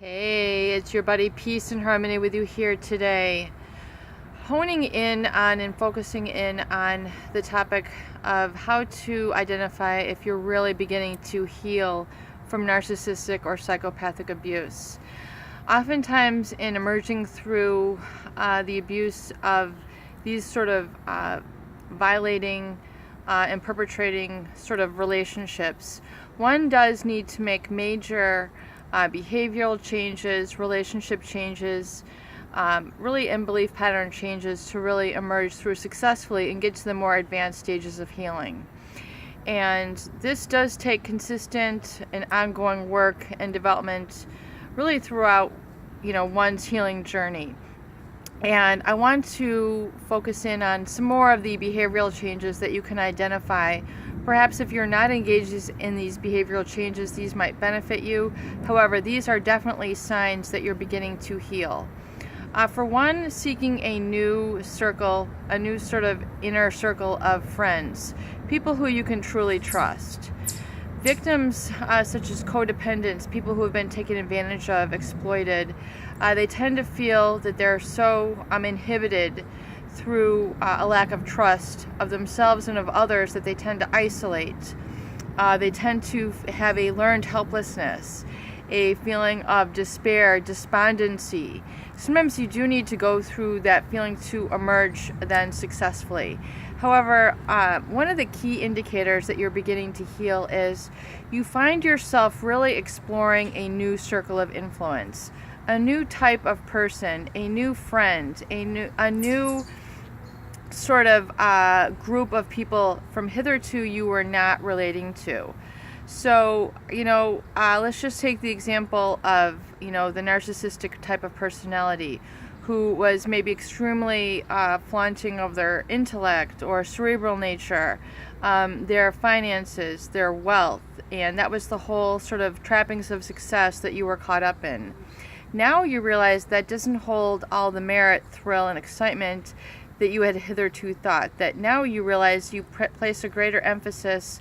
Hey, it's your buddy Peace and Harmony with you here today. Honing in on and focusing in on the topic of how to identify if you're really beginning to heal from narcissistic or psychopathic abuse. Oftentimes, in emerging through the abuse of these sort of violating and perpetrating sort of relationships, one does need to make major behavioral changes, relationship changes, really and belief pattern changes to really emerge through successfully and get to the more advanced stages of healing. And this does take consistent and ongoing work and development really throughout, one's healing journey. And I want to focus in on some more of the behavioral changes that you can identify. Perhaps if you're not engaged in these behavioral changes, these might benefit you. However, these are definitely signs that you're beginning to heal. For one, seeking a new circle, a new sort of inner circle of friends, people who you can truly trust. Victims such as codependents, people who have been taken advantage of, exploited, they tend to feel that they're so inhibited through a lack of trust of themselves and of others that they tend to isolate. They tend to have a learned helplessness, a feeling of despair, despondency. Sometimes you do need to go through that feeling to emerge then successfully. However, one of the key indicators that you're beginning to heal is you find yourself really exploring a new circle of influence, a new type of person, a new friend, a new sort of group of people from hitherto you were not relating to. So, let's just take the example of, the narcissistic type of personality who was maybe extremely flaunting of their intellect or cerebral nature, their finances, their wealth, and that was the whole sort of trappings of success that you were caught up in. Now you realize that doesn't hold all the merit, thrill, and excitement that you had hitherto thought. That now you realize you place a greater emphasis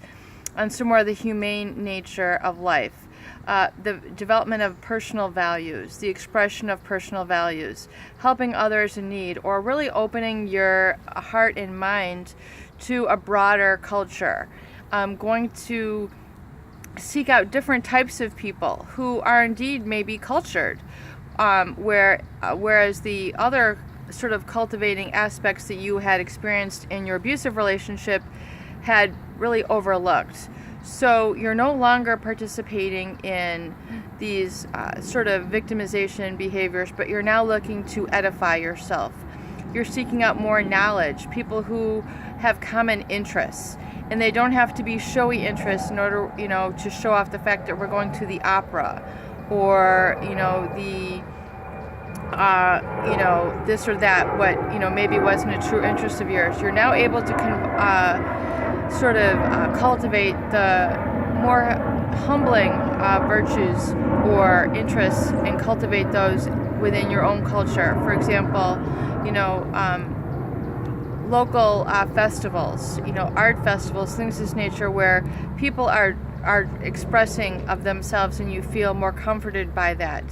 on some more of the humane nature of life, the development of personal values, the expression of personal values, helping others in need, or really opening your heart and mind to a broader culture. Going to seek out different types of people who are indeed maybe cultured, whereas the other sort of cultivating aspects that you had experienced in your abusive relationship had really overlooked. So you're no longer participating in these sort of victimization behaviors, but you're now looking to edify yourself. You're seeking out more knowledge, people who have common interests, and they don't have to be showy interests in order, to show off the fact that we're going to the opera, or this or that, what maybe wasn't a true interest of yours. You're now able to cultivate the more humbling virtues or interests and cultivate those within your own culture. For example, local festivals, art festivals, things of this nature where people are expressing of themselves and you feel more comforted by that.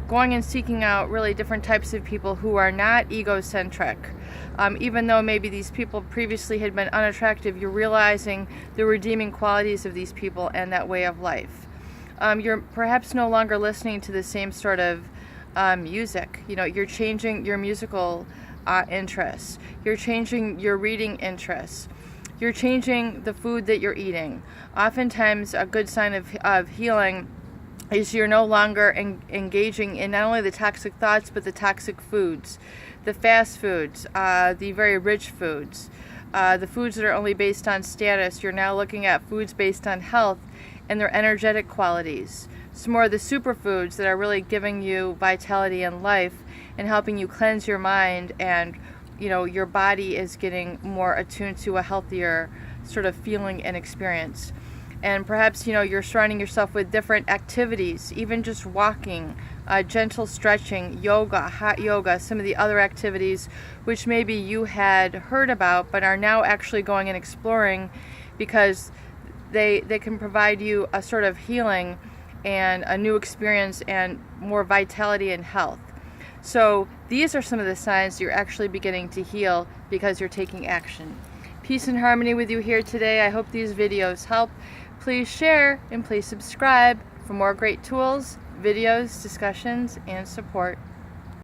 Going and seeking out really different types of people who are not egocentric. Even though maybe these people previously had been unattractive, you're realizing the redeeming qualities of these people and that way of life. You're perhaps no longer listening to the same sort of music. You're changing your musical interests. You're changing your reading interests. You're changing the food that you're eating. Oftentimes, a good sign of healing is you're no longer engaging in not only the toxic thoughts, but the toxic foods, the fast foods, the very rich foods, the foods that are only based on status. You're now looking at foods based on health and their energetic qualities. Some more of the superfoods that are really giving you vitality and life and helping you cleanse your mind, and your body is getting more attuned to a healthier sort of feeling and experience. And perhaps, you're surrounding yourself with different activities, even just walking, gentle stretching, yoga, hot yoga, some of the other activities which maybe you had heard about but are now actually going and exploring because they can provide you a sort of healing and a new experience and more vitality and health. So these are some of the signs you're actually beginning to heal because you're taking action. Peace and harmony with you here today. I hope these videos help. Please share and please subscribe for more great tools, videos, discussions, and support.